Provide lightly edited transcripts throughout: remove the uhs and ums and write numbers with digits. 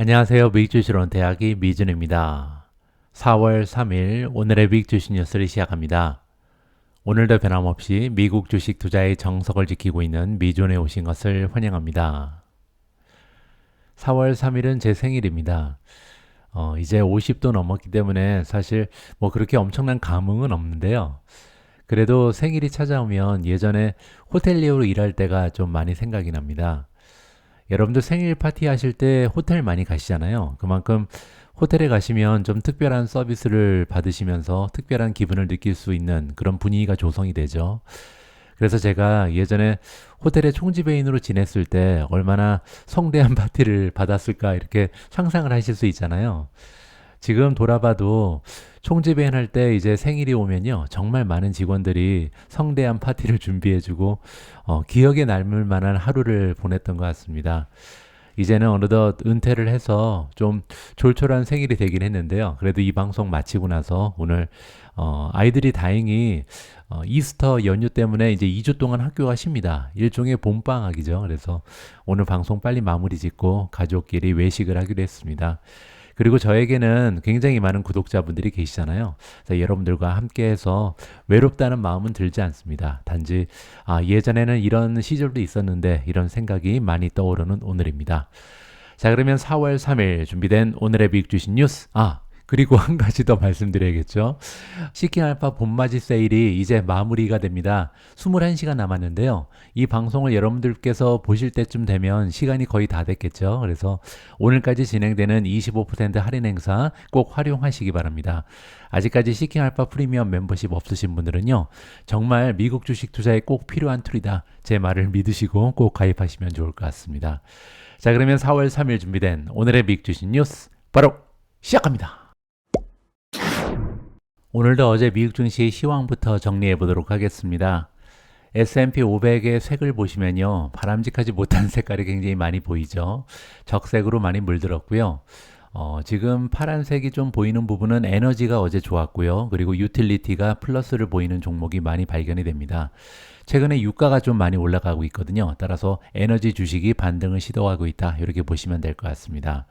안녕하세요. 미국주식론 대학의 미준입니다. 4월 3일 오늘의 미국주식 뉴스를 시작합니다. 오늘도 변함없이 미국 주식 투자의 정석을 지키고 있는 미준에 오신 것을 환영합니다. 4월 3일은 제 생일입니다. 이제 50도 넘었기 때문에 사실 뭐 그렇게 엄청난 감흥은 없는데요. 그래도 생일이 찾아오면 예전에 호텔리어로 일할 때가 좀 많이 생각이 납니다. 여러분들 생일 파티 하실 때 호텔 많이 가시잖아요. 그만큼 호텔에 가시면 좀 특별한 서비스를 받으시면서 특별한 기분을 느낄 수 있는 그런 분위기가 조성이 되죠. 그래서 제가 예전에 호텔의 총지배인으로 지냈을 때 얼마나 성대한 파티를 받았을까 이렇게 상상을 하실 수 있잖아요. 지금 돌아봐도 총지배인 할 때 이제 생일이 오면요. 정말 많은 직원들이 성대한 파티를 준비해주고 기억에 남을 만한 하루를 보냈던 것 같습니다. 이제는 어느덧 은퇴를 해서 좀 졸졸한 생일이 되긴 했는데요. 그래도 이 방송 마치고 나서 오늘 아이들이 다행히 이스터 연휴 때문에 이제 2주 동안 학교 가십니다. 일종의 봄방학이죠. 그래서 오늘 방송 빨리 마무리 짓고 가족끼리 외식을 하기로 했습니다. 그리고 저에게는 굉장히 많은 구독자분들이 계시잖아요. 그래서 여러분들과 함께해서 외롭다는 마음은 들지 않습니다. 단지 예전에는 이런 시절도 있었는데 이런 생각이 많이 떠오르는 오늘입니다. 자, 그러면 4월 3일 준비된 오늘의 미국 주식 뉴스. 그리고 한 가지 더 말씀드려야겠죠. 시킹알파 봄맞이 세일이 이제 마무리가 됩니다. 21시간 남았는데요. 이 방송을 여러분들께서 보실 때쯤 되면 시간이 거의 다 됐겠죠. 그래서 오늘까지 진행되는 25% 할인 행사 꼭 활용하시기 바랍니다. 아직까지 시킹알파 프리미엄 멤버십 없으신 분들은요. 정말 미국 주식 투자에 꼭 필요한 툴이다. 제 말을 믿으시고 꼭 가입하시면 좋을 것 같습니다. 자, 그러면 4월 3일 준비된 오늘의 미국 주식 뉴스 바로 시작합니다. 오늘도 어제 미국 증시의 시황부터 정리해 보도록 하겠습니다. S&P 500의 색을 보시면요. 바람직하지 못한 색깔이 굉장히 많이 보이죠. 적색으로 많이 물들었고요. 지금 파란색이 좀 보이는 부분은 에너지가 어제 좋았고요. 그리고 유틸리티가 플러스를 보이는 종목이 많이 발견이 됩니다. 최근에 유가가 좀 많이 올라가고 있거든요. 따라서 에너지 주식이 반등을 시도하고 있다. 이렇게 보시면 될 것 같습니다.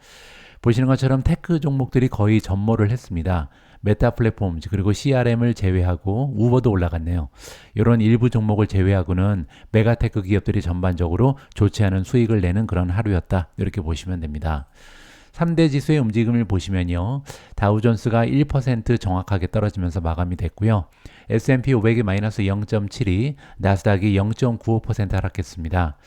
보시는 것처럼 테크 종목들이 거의 전몰을 했습니다. 메타 플랫폼즈 그리고 CRM을 제외하고 우버도 올라갔네요. 이런 일부 종목을 제외하고는 메가테크 기업들이 전반적으로 좋지 않은 수익을 내는 그런 하루였다. 이렇게 보시면 됩니다. 3대 지수의 움직임을 보시면요. 다우존스가 1% 정확하게 떨어지면서 마감이 됐고요. S&P 500이 마이너스 0.72, 나스닥이 0.95% 하락했습니다.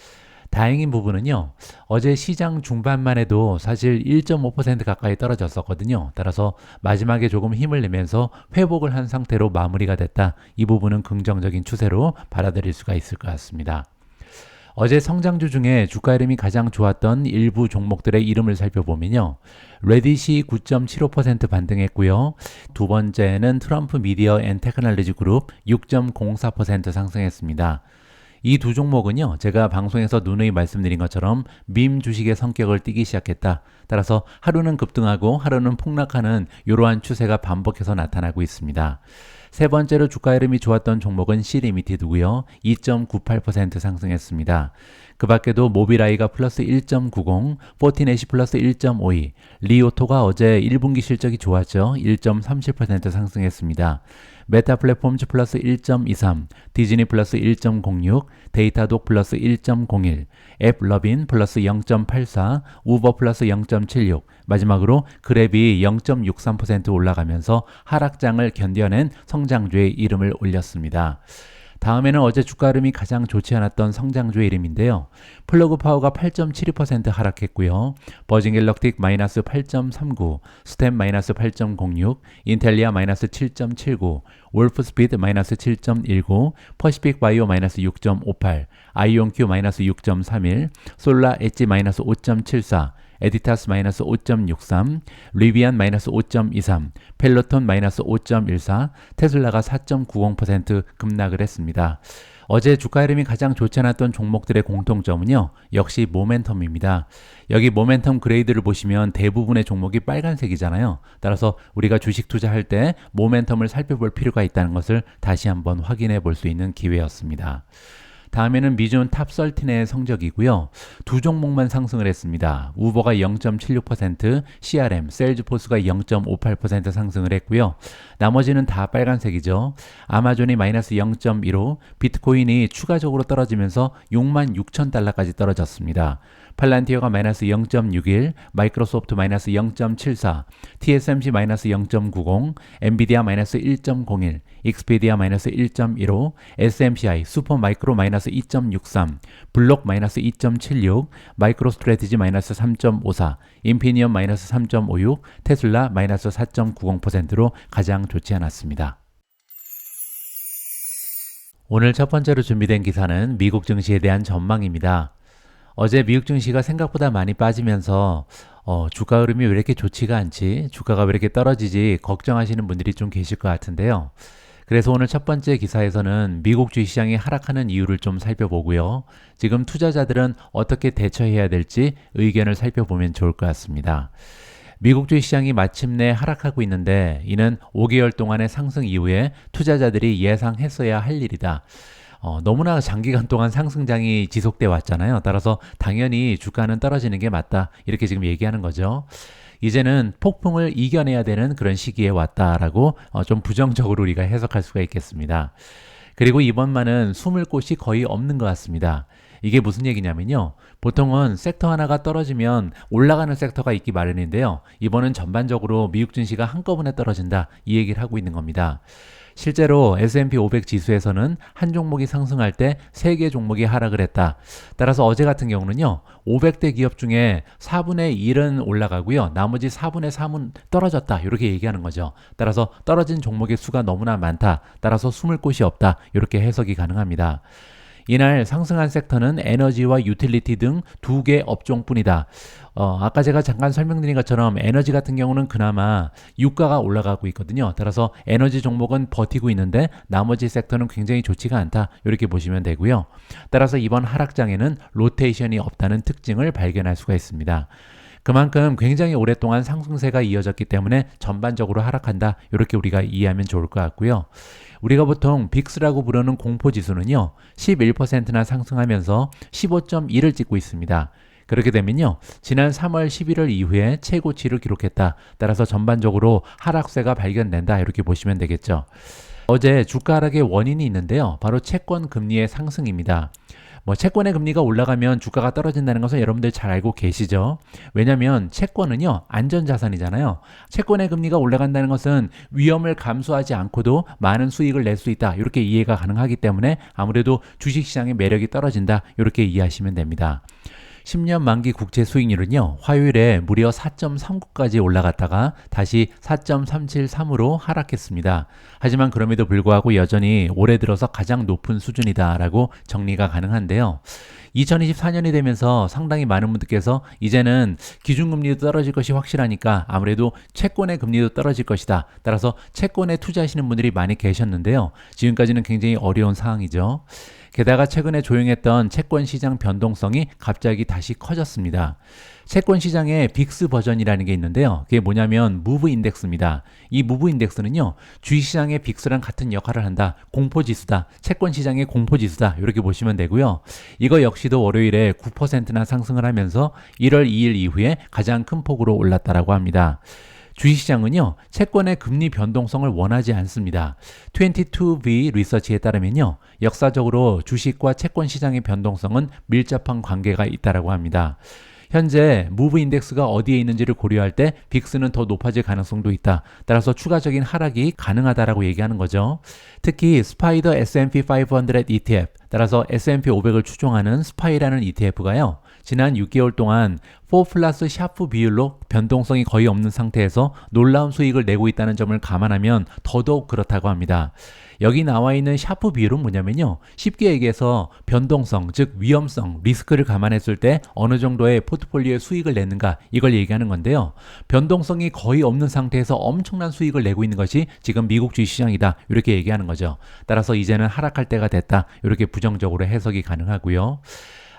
다행인 부분은요. 어제 시장 중반만 해도 사실 1.5% 가까이 떨어졌었거든요. 따라서 마지막에 조금 힘을 내면서 회복을 한 상태로 마무리가 됐다. 이 부분은 긍정적인 추세로 받아들일 수가 있을 것 같습니다. 어제 성장주 중에 주가 흐름이 가장 좋았던 일부 종목들의 이름을 살펴보면요. 레딧이 9.75% 반등했고요. 두 번째는 트럼프 미디어 앤 테크놀로지 그룹 6.04% 상승했습니다. 이 두 종목은요, 제가 방송에서 누누이 말씀드린 것처럼 밈 주식의 성격을 띠기 시작했다. 따라서 하루는 급등하고 하루는 폭락하는 이러한 추세가 반복해서 나타나고 있습니다. 세 번째로 주가 흐름이 좋았던 종목은 C리미티드고요. 2.98% 상승했습니다. 그 밖에도 모빌아이가 플러스 1.90, 포티넷이 플러스 1.52, 리오토가 어제 1분기 실적이 좋았죠. 1.37% 상승했습니다. 메타 플랫폼즈 플러스 1.23, 디즈니 플러스 1.06, 데이터독 플러스 1.01, 앱러빈 플러스 0.84, 우버 플러스 0.76, 마지막으로 그랩이 0.63% 올라가면서 하락장을 견뎌낸 성장주의 이름을 올렸습니다. 다음에는 어제 주가 흐름이 가장 좋지 않았던 성장주의 이름인데요. 플러그 파워가 8.72% 하락했고요. 버진갤럭틱 마이너스 8.39, 스템 마이너스 8.06, 인텔리아 마이너스 7.79, wolfspeed 마이너스 7.19, 퍼시픽 바이오 마이너스 6.58, 아이온큐 마이너스 6.31, 솔라 엣지 마이너스 5.74, 에디타스 마이너스 5.63, 리비안 마이너스 5.23, 펠로톤 마이너스 5.14, 테슬라가 4.90% 급락을 했습니다. 어제 주가 흐름이 가장 좋지 않았던 종목들의 공통점은요. 역시 모멘텀입니다. 여기 모멘텀 그레이드를 보시면 대부분의 종목이 빨간색이잖아요. 따라서 우리가 주식 투자할 때 모멘텀을 살펴볼 필요가 있다는 것을 다시 한번 확인해 볼 수 있는 기회였습니다. 다음에는 미준 탑 13의 성적이고요. 두 종목만 상승을 했습니다. 우버가 0.76%, CRM, 세일즈포스가 0.58% 상승을 했고요. 나머지는 다 빨간색이죠. 아마존이 마이너스 0.15, 비트코인이 추가적으로 떨어지면서 66,000달러까지 떨어졌습니다. 팔란티어가 마이너스 0.61, 마이크로소프트 마이너스 0.74, TSMC 마이너스 0.90, 엔비디아 마이너스 1.01, 익스피디아 마이너스 1.15, SMCI, 슈퍼마이크로 마이너스 2.63, 블록 마이너스 2.76, 마이크로 스트래티지 마이너스 3.54, 인피니엄 마이너스 3.56, 테슬라 마이너스 4.90%로 가장 좋지 않았습니다. 오늘 첫 번째로 준비된 기사는 미국 증시에 대한 전망입니다. 어제 미국 증시가 생각보다 많이 빠지면서 주가 흐름이 왜 이렇게 좋지가 않지? 주가가 왜 이렇게 떨어지지? 걱정하시는 분들이 좀 계실 것 같은데요. 그래서 오늘 첫 번째 기사에서는 미국 주식시장이 하락하는 이유를 좀 살펴보고요. 지금 투자자들은 어떻게 대처해야 될지 의견을 살펴보면 좋을 것 같습니다. 미국 주식시장이 마침내 하락하고 있는데 이는 5개월 동안의 상승 이후에 투자자들이 예상했어야 할 일이다. 너무나 장기간 동안 상승장이 지속돼 왔잖아요. 따라서 당연히 주가는 떨어지는 게 맞다. 이렇게 지금 얘기하는 거죠. 이제는 폭풍을 이겨내야 되는 그런 시기에 왔다라고 좀 부정적으로 우리가 해석할 수가 있겠습니다. 그리고 이번만은 숨을 곳이 거의 없는 것 같습니다. 이게 무슨 얘기냐면요. 보통은 섹터 하나가 떨어지면 올라가는 섹터가 있기 마련인데요. 이번은 전반적으로 미국 증시가 한꺼번에 떨어진다. 이 얘기를 하고 있는 겁니다. 실제로 S&P 500 지수에서는 한 종목이 상승할 때 3개 종목이 하락을 했다. 따라서 어제 같은 경우는요. 500대 기업 중에 4분의 1은 올라가고요. 나머지 4분의 3은 떨어졌다. 이렇게 얘기하는 거죠. 따라서 떨어진 종목의 수가 너무나 많다. 따라서 숨을 곳이 없다. 이렇게 해석이 가능합니다. 이날 상승한 섹터는 에너지와 유틸리티 등 2개 업종뿐이다. 아까 제가 잠깐 설명드린 것처럼 에너지 같은 경우는 그나마 유가가 올라가고 있거든요. 따라서 에너지 종목은 버티고 있는데 나머지 섹터는 굉장히 좋지가 않다. 이렇게 보시면 되고요. 따라서 이번 하락장에는 로테이션이 없다는 특징을 발견할 수가 있습니다. 그만큼 굉장히 오랫동안 상승세가 이어졌기 때문에 전반적으로 하락한다. 이렇게 우리가 이해하면 좋을 것 같고요. 우리가 보통 빅스라고 부르는 공포지수는요. 11%나 상승하면서 15.1을 찍고 있습니다. 그렇게 되면요. 지난 3월 11월 이후에 최고치를 기록했다. 따라서 전반적으로 하락세가 발견된다. 이렇게 보시면 되겠죠. 어제 주가 하락의 원인이 있는데요. 바로 채권 금리의 상승입니다. 채권의 금리가 올라가면 주가가 떨어진다는 것은 여러분들 잘 알고 계시죠? 왜냐하면 채권은요, 안전자산이잖아요. 채권의 금리가 올라간다는 것은 위험을 감수하지 않고도 많은 수익을 낼 수 있다. 이렇게 이해가 가능하기 때문에 아무래도 주식시장의 매력이 떨어진다. 이렇게 이해하시면 됩니다. 10년 만기 국채 수익률은요, 화요일에 무려 4.39까지 올라갔다가 다시 4.373으로 하락했습니다. 하지만 그럼에도 불구하고 여전히 올해 들어서 가장 높은 수준이다라고 정리가 가능한데요. 2024년이 되면서 상당히 많은 분들께서 이제는 기준금리도 떨어질 것이 확실하니까 아무래도 채권의 금리도 떨어질 것이다. 따라서 채권에 투자하시는 분들이 많이 계셨는데요. 지금까지는 굉장히 어려운 상황이죠. 게다가 최근에 조용했던 채권 시장 변동성이 갑자기 다시 커졌습니다. 채권 시장에 빅스 버전이라는 게 있는데요. 그게 뭐냐면 무브 인덱스입니다. 이 무브 인덱스는요. 주식시장의 빅스랑 같은 역할을 한다. 공포지수다. 채권 시장의 공포지수다. 이렇게 보시면 되고요. 이거 역시도 월요일에 9%나 상승을 하면서 1월 2일 이후에 가장 큰 폭으로 올랐다라고 합니다. 주식시장은요, 채권의 금리 변동성을 원하지 않습니다. 22V 리서치에 따르면요, 역사적으로 주식과 채권 시장의 변동성은 밀접한 관계가 있다고 합니다. 현재 무브 인덱스가 어디에 있는지를 고려할 때 빅스는 더 높아질 가능성도 있다. 따라서 추가적인 하락이 가능하다라고 얘기하는 거죠. 특히 스파이더 S&P 500 ETF, 따라서 S&P 500을 추종하는 스파이라는 ETF가요. 지난 6개월 동안 4 플러스 샤프 비율로 변동성이 거의 없는 상태에서 놀라운 수익을 내고 있다는 점을 감안하면 더더욱 그렇다고 합니다. 여기 나와 있는 샤프 비율은 뭐냐면요. 쉽게 얘기해서 변동성, 즉 위험성, 리스크를 감안했을 때 어느 정도의 포트폴리오의 수익을 내는가 이걸 얘기하는 건데요. 변동성이 거의 없는 상태에서 엄청난 수익을 내고 있는 것이 지금 미국 주식시장이다. 이렇게 얘기하는 거죠. 따라서 이제는 하락할 때가 됐다. 이렇게 부정적으로 해석이 가능하고요.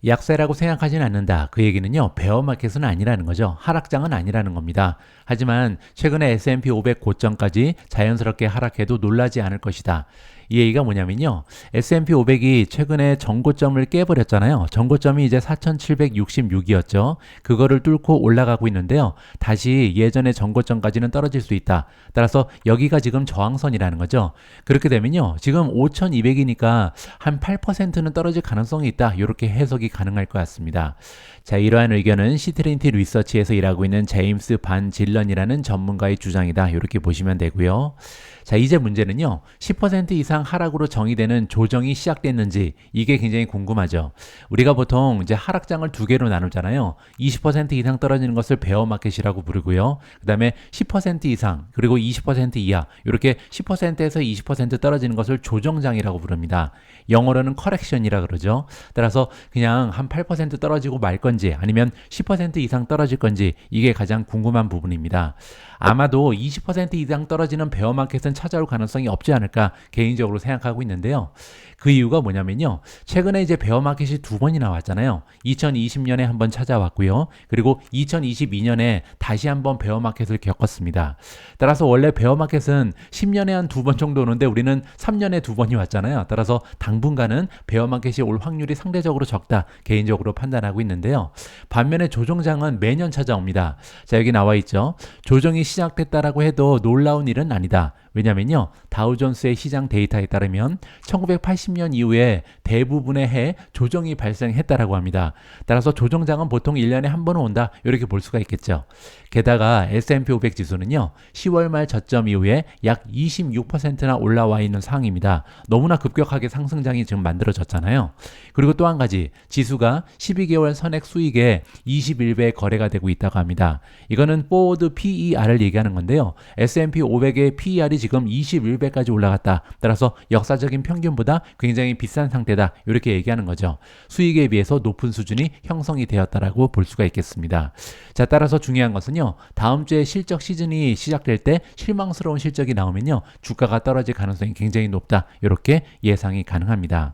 약세라고 생각하지는 않는다. 그 얘기는요. 베어마켓은 아니라는 거죠. 하락장은 아니라는 겁니다. 하지만 최근에 S&P 500 고점까지 자연스럽게 하락해도 놀라지 않을 것이다. 이 얘기가 뭐냐면요. S&P 500이 최근에 전고점을 깨버렸잖아요. 전고점이 이제 4,766이었죠. 그거를 뚫고 올라가고 있는데요. 다시 예전의 전고점까지는 떨어질 수 있다. 따라서 여기가 지금 저항선이라는 거죠. 그렇게 되면요. 지금 5,200이니까 한 8%는 떨어질 가능성이 있다. 이렇게 해석이 가능할 것 같습니다. 자, 이러한 의견은 시트린티 리서치에서 일하고 있는 제임스 반 질런이라는 전문가의 주장이다. 이렇게 보시면 되고요. 자, 이제 문제는요. 10% 이상 하락으로 정의되는 조정이 시작됐는지 이게 굉장히 궁금하죠. 우리가 보통 이제 하락장을 두 개로 나누잖아요. 20% 이상 떨어지는 것을 베어마켓이라고 부르고요. 그 다음에 10% 이상 그리고 20% 이하 이렇게 10%에서 20% 떨어지는 것을 조정장이라고 부릅니다. 영어로는 커렉션이라 그러죠. 따라서 그냥 한 8% 떨어지고 말 건지 아니면 10% 이상 떨어질 건지 이게 가장 궁금한 부분입니다. 아마도 20% 이상 떨어지는 베어마켓은 찾아올 가능성이 없지 않을까 개인적으로 생각하고 있는데요. 그 이유가 뭐냐면요. 최근에 이제 베어마켓이 두 번이 나왔잖아요. 2020년에 한번 찾아왔고요. 그리고 2022년에 다시 한번 베어마켓을 겪었습니다. 따라서 원래 베어마켓은 10년에 한 두 번 정도 오는데 우리는 3년에 두 번이 왔잖아요. 따라서 당분간은 베어마켓이 올 확률이 상대적으로 적다. 개인적으로 판단하고 있는데요. 반면에 조정장은 매년 찾아옵니다. 자, 여기 나와 있죠. 조정이 시작됐다라고 해도 놀라운 일은 아니다. 왜냐면요. 다우존스의 시장 데이터에 따르면 1980년 이후에 대부분의 해 조정이 발생했다라고 합니다. 따라서 조정장은 보통 1년에 한 번 온다. 이렇게 볼 수가 있겠죠. 게다가 S&P 500 지수는요. 10월 말 저점 이후에 약 26%나 올라와 있는 상황입니다. 너무나 급격하게 상승장이 지금 만들어졌잖아요. 그리고 또 한 가지 지수가 12개월 선액 수익의 21배 거래가 되고 있다고 합니다. 이거는 forward PER을 얘기하는 건데요. S&P 500의 PER이 지금 21배까지 올라갔다. 따라서 역사적인 평균보다 굉장히 비싼 상태다. 이렇게 얘기하는 거죠. 수익에 비해서 높은 수준이 형성이 되었다라고 볼 수가 있겠습니다. 자, 따라서 중요한 것은요. 다음 주에 실적 시즌이 시작될 때 실망스러운 실적이 나오면요. 주가가 떨어질 가능성이 굉장히 높다. 이렇게 예상이 가능합니다.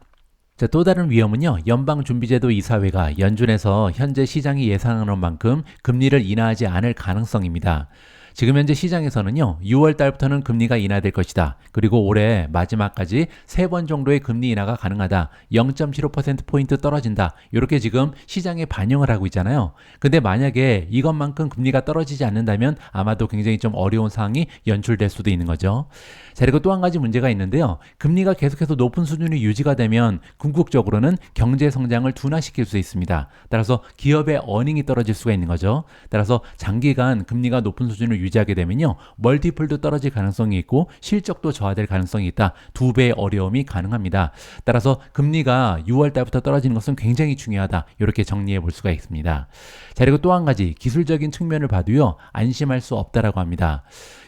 자, 또 다른 위험은요. 연방준비제도 이사회가 연준에서 현재 시장이 예상하는 만큼 금리를 인하하지 않을 가능성입니다. 지금 현재 시장에서는요. 6월 달부터는 금리가 인하될 것이다. 그리고 올해 마지막까지 3번 정도의 금리 인하가 가능하다. 0.75%포인트 떨어진다. 이렇게 지금 시장에 반영을 하고 있잖아요. 근데 만약에 이것만큼 금리가 떨어지지 않는다면 아마도 굉장히 좀 어려운 상황이 연출될 수도 있는 거죠. 자, 그리고 또 한 가지 문제가 있는데요. 금리가 계속해서 높은 수준이 유지가 되면 궁극적으로는 경제 성장을 둔화시킬 수 있습니다. 따라서 기업의 어닝이 떨어질 수가 있는 거죠. 따라서 장기간 금리가 높은 수준을 유지하게 되면요. 멀티플도 떨어질 가능성이 있고 실적도 저하될 가능성이 있다. 2배의 어려움이 가능합니다. 따라서 금리가 6월 달부터 떨어지는 것은 굉장히 중요하다. 이렇게 정리해 볼 수가 있습니다. 자, 그리고 또 한 가지 기술적인 측면을 봐도요. 안심할 수 없다라고 합니다.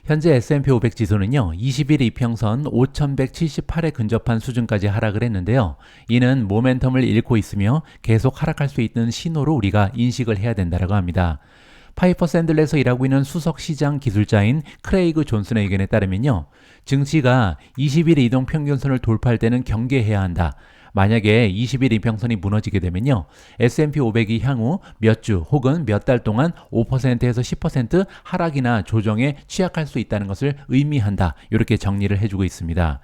현재 S&P 500 지수는요. 20일 이평선 5178에 근접한 수준까지 하락을 했는데요. 이는 모멘텀을 잃고 있으며 계속 하락할 수 있는 신호로 우리가 인식을 해야 된다고 합니다. 파이퍼 샌들에서 일하고 있는 수석 시장 기술자인 크레이그 존슨의 의견에 따르면요. 증시가 20일 이동 평균선을 돌파할 때는 경계해야 한다. 만약에 20일 이평선이 무너지게 되면요. S&P 500이 향후 몇 주 혹은 몇 달 동안 5%에서 10% 하락이나 조정에 취약할 수 있다는 것을 의미한다. 이렇게 정리를 해주고 있습니다.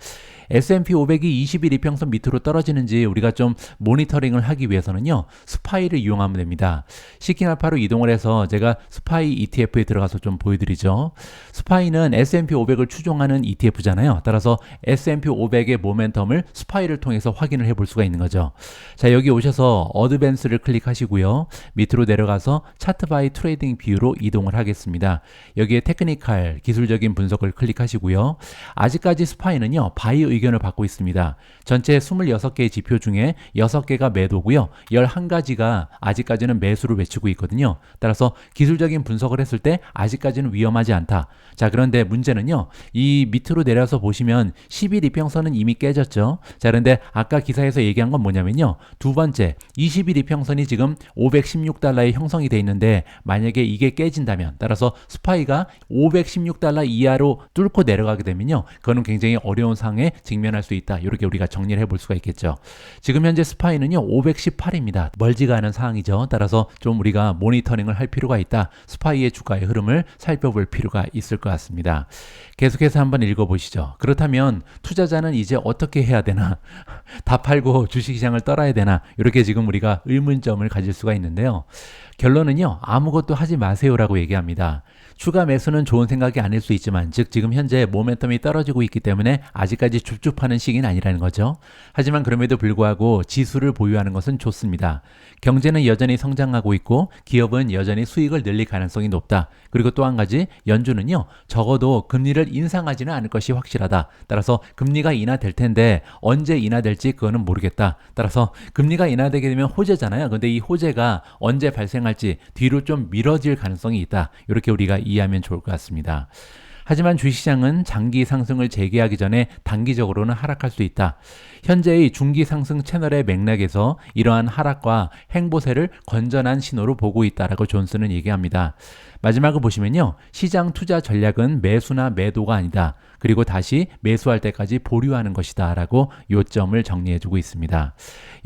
S&P 500이 20일 이평선 밑으로 떨어지는지 우리가 좀 모니터링을 하기 위해서는요. 스파이를 이용하면 됩니다. 시킹알파로 이동을 해서 제가 스파이 ETF에 들어가서 좀 보여드리죠. 스파이는 S&P 500을 추종하는 ETF잖아요. 따라서 S&P 500의 모멘텀을 스파이를 통해서 확인을 해볼 수가 있는 거죠. 자, 여기 오셔서 어드밴스를 클릭하시고요. 밑으로 내려가서 차트 바이 트레이딩 뷰로 이동을 하겠습니다. 여기에 테크니컬 기술적인 분석을 클릭하시고요. 아직까지 스파이는요. 바이 의견을 받고 있습니다. 전체 26개의 지표 중에 6개가 매도고요. 11가지가 아직까지는 매수를 외치고 있거든요. 따라서 기술적인 분석을 했을 때 아직까지는 위험하지 않다. 자, 그런데 문제는요. 이 밑으로 내려서 보시면 10일 이평선은 이미 깨졌죠. 자, 그런데 아까 기사에 입장에서 얘기한 건 뭐냐면요. 두 번째, 20일 이평선이 지금 516달러에 형성이 돼 있는데 만약에 이게 깨진다면, 따라서 스파이가 516달러 이하로 뚫고 내려가게 되면요. 그거는 굉장히 어려운 상황에 직면할 수 있다. 이렇게 우리가 정리를 해볼 수가 있겠죠. 지금 현재 스파이는요. 518입니다. 멀지가 않은 상황이죠. 따라서 좀 우리가 모니터링을 할 필요가 있다. 스파이의 주가의 흐름을 살펴볼 필요가 있을 것 같습니다. 계속해서 한번 읽어보시죠. 그렇다면 투자자는 이제 어떻게 해야 되나? 다 팔고 주식시장을 떠나야 되나? 이렇게 지금 우리가 의문점을 가질 수가 있는데요. 결론은요. 아무것도 하지 마세요라고 얘기합니다. 추가 매수는 좋은 생각이 아닐 수 있지만, 즉 지금 현재 모멘텀이 떨어지고 있기 때문에 아직까지 줍줍하는 시기는 아니라는 거죠. 하지만 그럼에도 불구하고 지수를 보유하는 것은 좋습니다. 경제는 여전히 성장하고 있고 기업은 여전히 수익을 늘릴 가능성이 높다. 그리고 또 한 가지, 연준은요. 적어도 금리를 인상하지는 않을 것이 확실하다. 따라서 금리가 인하될 텐데 언제 인하될지 그거는 모르겠다. 따라서 금리가 인하되게 되면 호재잖아요. 근데 이 호재가 언제 발생할지 뒤로 좀 미뤄질 가능성이 있다. 이렇게 우리가 이해하면 좋을 것 같습니다. 하지만 주식시장은 장기 상승을 재개하기 전에 단기적으로는 하락할 수 있다. 현재의 중기 상승 채널의 맥락에서 이러한 하락과 행보세를 건전한 신호로 보고 있다라고 존슨은 얘기합니다. 마지막을 보시면요. 시장 투자 전략은 매수나 매도가 아니다. 그리고 다시 매수할 때까지 보류하는 것이다 라고 요점을 정리해주고 있습니다.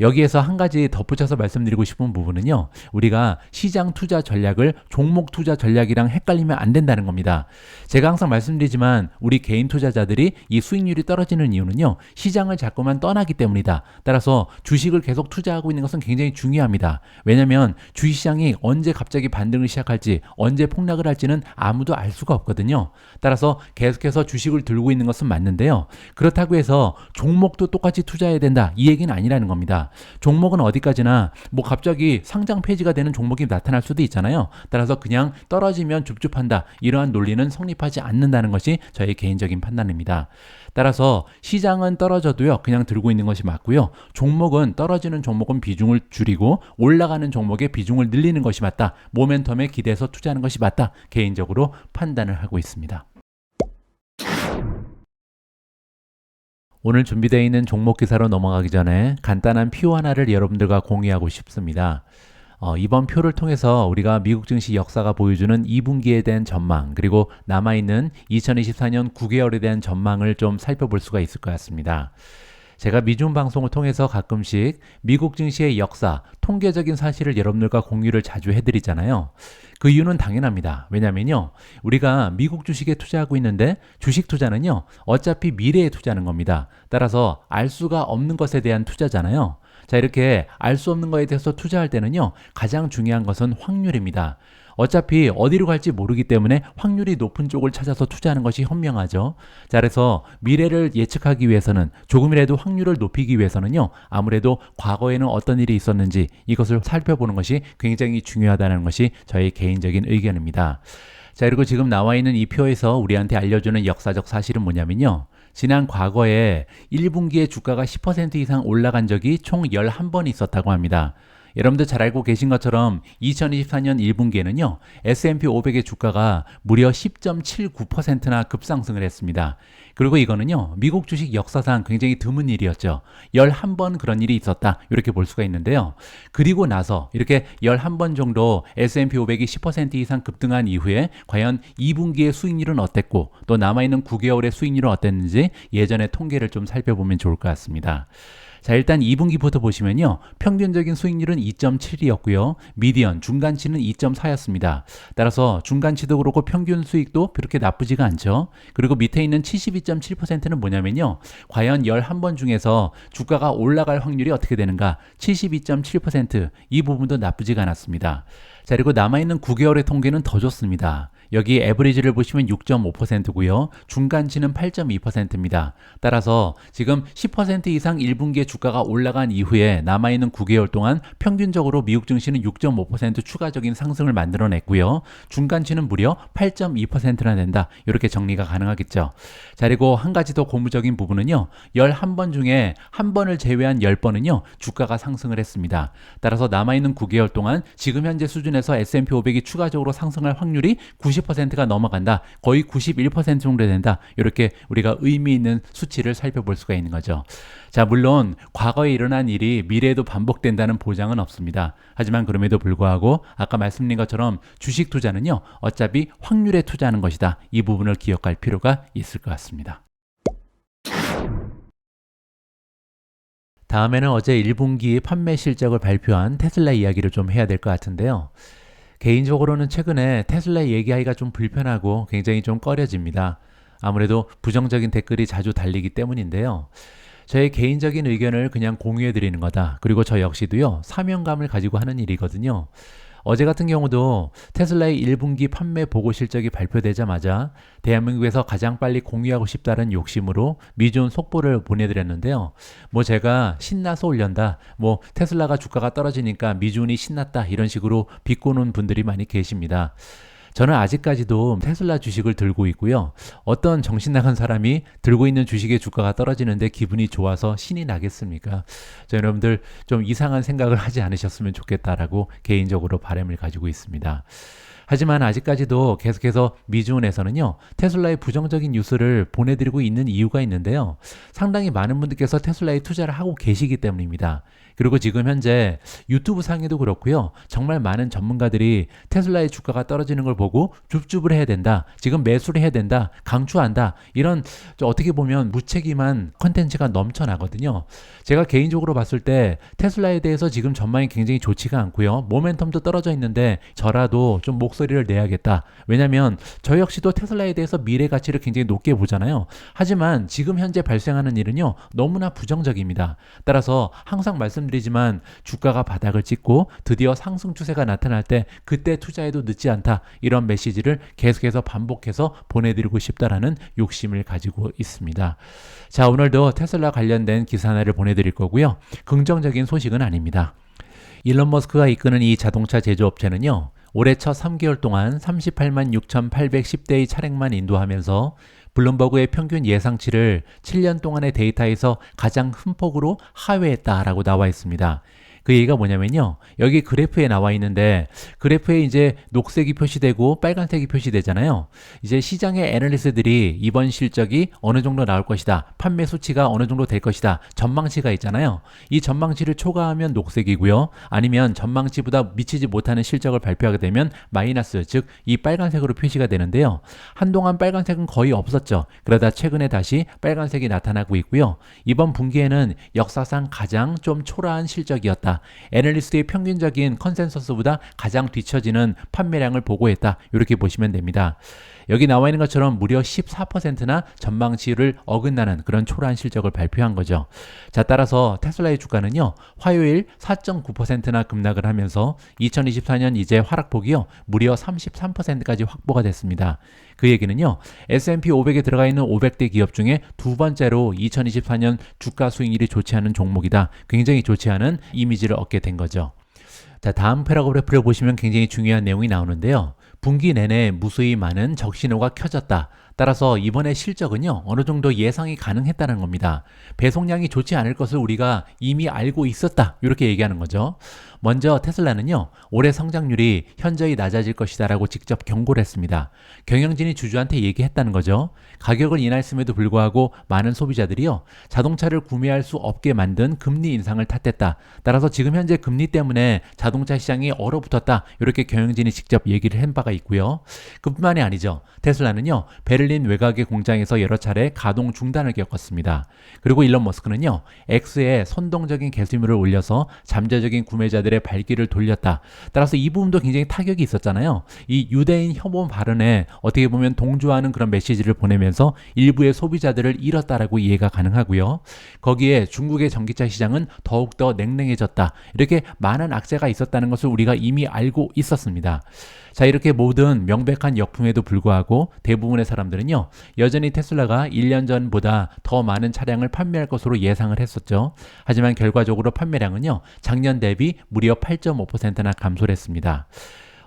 여기에서 한 가지 덧붙여서 말씀드리고 싶은 부분은요. 우리가 시장 투자 전략을 종목 투자 전략이랑 헷갈리면 안 된다는 겁니다. 제가 항상 말씀드리지만 우리 개인 투자자들이 이 수익률이 떨어지는 이유는요. 시장을 자꾸만 떠나기 때문이다. 따라서 주식을 계속 투자하고 있는 것은 굉장히 중요합니다. 왜냐하면 주식시장이 언제 갑자기 반등을 시작할지, 언제 폭락을 할지는 아무도 알 수가 없거든요. 따라서 계속해서 주식을 들고 있는 것은 맞는데요. 그렇다고 해서 종목도 똑같이 투자해야 된다. 이 얘기는 아니라는 겁니다. 종목은 어디까지나 뭐 갑자기 상장 폐지가 되는 종목이 나타날 수도 있잖아요. 따라서 그냥 떨어지면 줍줍한다. 이러한 논리는 성립하지 않는다는 것이 저의 개인적인 판단입니다. 따라서 시장은 떨어져도요. 그냥 들고 있는 것이 맞고요. 종목은 떨어지는 종목은 비중을 줄이고 올라가는 종목의 비중을 늘리는 것이 맞다. 모멘텀에 기대서 투자하는 것이 맞다. 개인적으로 판단을 하고 있습니다. 오늘 준비되어 있는 종목 기사로 넘어가기 전에 간단한 표 하나를 여러분들과 공유하고 싶습니다. 이번 표를 통해서 우리가 미국 증시 역사가 보여주는 2분기에 대한 전망, 그리고 남아있는 2024년 9개월에 대한 전망을 좀 살펴볼 수가 있을 것 같습니다. 제가 미중 방송을 통해서 가끔씩 미국 증시의 역사, 통계적인 사실을 여러분들과 공유를 자주 해드리잖아요. 그 이유는 당연합니다. 왜냐면요. 우리가 미국 주식에 투자하고 있는데 주식 투자는요. 어차피 미래에 투자하는 겁니다. 따라서 알 수가 없는 것에 대한 투자잖아요. 자, 이렇게 알 수 없는 거에 대해서 투자할 때는요. 가장 중요한 것은 확률입니다. 어차피 어디로 갈지 모르기 때문에 확률이 높은 쪽을 찾아서 투자하는 것이 현명하죠. 자, 그래서 미래를 예측하기 위해서는 조금이라도 확률을 높이기 위해서는요. 아무래도 과거에는 어떤 일이 있었는지 이것을 살펴보는 것이 굉장히 중요하다는 것이 저의 개인적인 의견입니다. 자, 그리고 지금 나와 있는 이 표에서 우리한테 알려주는 역사적 사실은 뭐냐면요. 지난 과거에 1분기에 주가가 10% 이상 올라간 적이 총 11번 있었다고 합니다. 여러분들 잘 알고 계신 것처럼 2024년 1분기에는요. S&P 500의 주가가 무려 10.79%나 급상승을 했습니다. 그리고 이거는요. 미국 주식 역사상 굉장히 드문 일이었죠. 11번 그런 일이 있었다. 이렇게 볼 수가 있는데요. 그리고 나서 이렇게 11번 정도 S&P 500이 10% 이상 급등한 이후에 과연 2분기의 수익률은 어땠고 또 남아있는 9개월의 수익률은 어땠는지 예전의 통계를 좀 살펴보면 좋을 것 같습니다. 자, 일단 2분기부터 보시면요. 평균적인 수익률은 2.7이었고요. 미디언, 중간치는 2.4였습니다. 따라서 중간치도 그렇고 평균 수익도 그렇게 나쁘지가 않죠. 그리고 밑에 있는 72.7%는 뭐냐면요. 과연 11번 중에서 주가가 올라갈 확률이 어떻게 되는가? 72.7%. 이 부분도 나쁘지가 않았습니다. 자, 그리고 남아있는 9개월의 통계는 더 좋습니다. 여기 에버리지를 보시면 6.5%고요. 중간치는 8.2%입니다. 따라서 지금 10% 이상 1분기에 주가가 올라간 이후에 남아있는 9개월 동안 평균적으로 미국 증시는 6.5% 추가적인 상승을 만들어냈고요. 중간치는 무려 8.2%나 된다. 이렇게 정리가 가능하겠죠. 자, 그리고 한 가지 더 고무적인 부분은요. 11번 중에 한 번을 제외한 10번은요. 주가가 상승을 했습니다. 따라서 남아있는 9개월 동안 지금 현재 수준에서 S&P 500이 추가적으로 상승할 확률이 90%가 넘어간다. 거의 91% 정도 된다. 이렇게 우리가 의미 있는 수치를 살펴볼 수가 있는 거죠. 자, 물론 과거에 일어난 일이 미래에도 반복된다는 보장은 없습니다. 하지만 그럼에도 불구하고 아까 말씀드린 것처럼 주식 투자는요, 어차피 확률에 투자하는 것이다. 이 부분을 기억할 필요가 있을 것 같습니다. 다음에는 어제 1분기 판매 실적을 발표한 테슬라 이야기를 좀 해야 될 것 같은데요. 개인적으로는 최근에 테슬라 얘기하기가 좀 불편하고 굉장히 좀 꺼려집니다. 아무래도 부정적인 댓글이 자주 달리기 때문인데요. 저의 개인적인 의견을 그냥 공유해 드리는 거다. 그리고 저 역시도요, 사명감을 가지고 하는 일이거든요. 어제 같은 경우도 테슬라의 1분기 판매 보고 실적이 발표되자마자 대한민국에서 가장 빨리 공유하고 싶다는 욕심으로 미준 속보를 보내드렸는데요. 뭐 제가 신나서 올련다, 뭐 테슬라가 주가가 떨어지니까 미준이 신났다, 이런 식으로 비꼬는 분들이 많이 계십니다. 저는 아직까지도 테슬라 주식을 들고 있고요. 어떤 정신 나간 사람이 들고 있는 주식의 주가가 떨어지는데 기분이 좋아서 신이 나겠습니까? 저 여러분들 좀 이상한 생각을 하지 않으셨으면 좋겠다라고 개인적으로 바람을 가지고 있습니다. 하지만 아직까지도 계속해서 미주은에서는요, 테슬라의 부정적인 뉴스를 보내드리고 있는 이유가 있는데요. 상당히 많은 분들께서 테슬라에 투자를 하고 계시기 때문입니다. 그리고 지금 현재 유튜브 상에도 그렇고요. 정말 많은 전문가들이 테슬라의 주가가 떨어지는 걸 보고 줍줍을 해야 된다. 지금 매수를 해야 된다. 강추한다. 이런 어떻게 보면 무책임한 컨텐츠가 넘쳐나거든요. 제가 개인적으로 봤을 때 테슬라에 대해서 지금 전망이 굉장히 좋지가 않고요. 모멘텀도 떨어져 있는데 저라도 좀 목소리를 내야겠다. 왜냐하면 저 역시도 테슬라에 대해서 미래 가치를 굉장히 높게 보잖아요. 하지만 지금 현재 발생하는 일은요. 너무나 부정적입니다. 따라서 항상 말씀드리지만 주가가 바닥을 찍고 드디어 상승 추세가 나타날 때 그때 투자해도 늦지 않다. 이런 메시지를 계속해서 반복해서 보내드리고 싶다라는 욕심을 가지고 있습니다. 자, 오늘도 테슬라 관련된 기사 하나를 보내드릴 거고요. 긍정적인 소식은 아닙니다. 일론 머스크가 이끄는 이 자동차 제조업체는요. 올해 첫 3개월 동안 38만 6,810대의 차량만 인도하면서 블룸버그의 평균 예상치를 7년 동안의 데이터에서 가장 큰 폭으로 하회했다라고 나와 있습니다. 그 얘기가 뭐냐면요. 여기 그래프에 나와 있는데 그래프에 이제 녹색이 표시되고 빨간색이 표시되잖아요. 이제 시장의 애널리스트들이 이번 실적이 어느 정도 나올 것이다. 판매 수치가 어느 정도 될 것이다. 전망치가 있잖아요. 이 전망치를 초과하면 녹색이고요. 아니면 전망치보다 미치지 못하는 실적을 발표하게 되면 마이너스, 즉 이 빨간색으로 표시가 되는데요. 한동안 빨간색은 거의 없었죠. 그러다 최근에 다시 빨간색이 나타나고 있고요. 이번 분기에는 역사상 가장 좀 초라한 실적이었다. 애널리스트의 평균적인 컨센서스보다 가장 뒤처지는 판매량을 보고했다. 이렇게 보시면 됩니다. 여기 나와 있는 것처럼 무려 14%나 전망치를 어긋나는 그런 초라한 실적을 발표한 거죠. 자, 따라서 테슬라의 주가는요, 화요일 4.9%나 급락을 하면서 2024년 이제 하락폭이요, 무려 33%까지 확보가 됐습니다. 그 얘기는요, S&P 500에 들어가 있는 500대 기업 중에 두 번째로 2024년 주가 수익률이 좋지 않은 종목이다. 굉장히 좋지 않은 이미지를 얻게 된 거죠. 자, 다음 패러그래프를 보시면 굉장히 중요한 내용이 나오는데요. 분기 내내 무수히 많은 적신호가 켜졌다. 따라서 이번에 실적은요, 어느 정도 예상이 가능했다는 겁니다. 배송량이 좋지 않을 것을 우리가 이미 알고 있었다. 이렇게 얘기하는 거죠. 먼저 테슬라는요, 올해 성장률이 현저히 낮아질 것이다 라고 직접 경고를 했습니다. 경영진이 주주한테 얘기했다는 거죠. 가격을 인하했음에도 불구하고 많은 소비자들이요, 자동차를 구매할 수 없게 만든 금리 인상을 탓했다. 따라서 지금 현재 금리 때문에 자동차 시장이 얼어붙었다. 이렇게 경영진이 직접 얘기를 한 바가 있고요. 그뿐만이 아니죠. 테슬라는요, 베를린 외곽의 공장에서 여러 차례 가동 중단을 겪었습니다. 그리고 일론 머스크는요, X에 선동적인 게시물을 올려서 잠재적인 구매자들의 발길을 돌렸다. 따라서 이 부분도 굉장히 타격이 있었잖아요. 이 유대인 혐오 발언에 어떻게 보면 동조하는 그런 메시지를 보내면서 일부의 소비자들을 잃었다라고 이해가 가능하고요. 거기에 중국의 전기차 시장은 더욱더 냉랭해졌다. 이렇게 많은 악재가 있었다는 것을 우리가 이미 알고 있었습니다. 자, 이렇게 모든 명백한 역풍에도 불구하고 대부분의 사람들은요, 여전히 테슬라가 1년 전보다 더 많은 차량을 판매할 것으로 예상을 했었죠. 하지만 결과적으로 판매량은요, 작년 대비 무려 8.5%나 감소를 했습니다.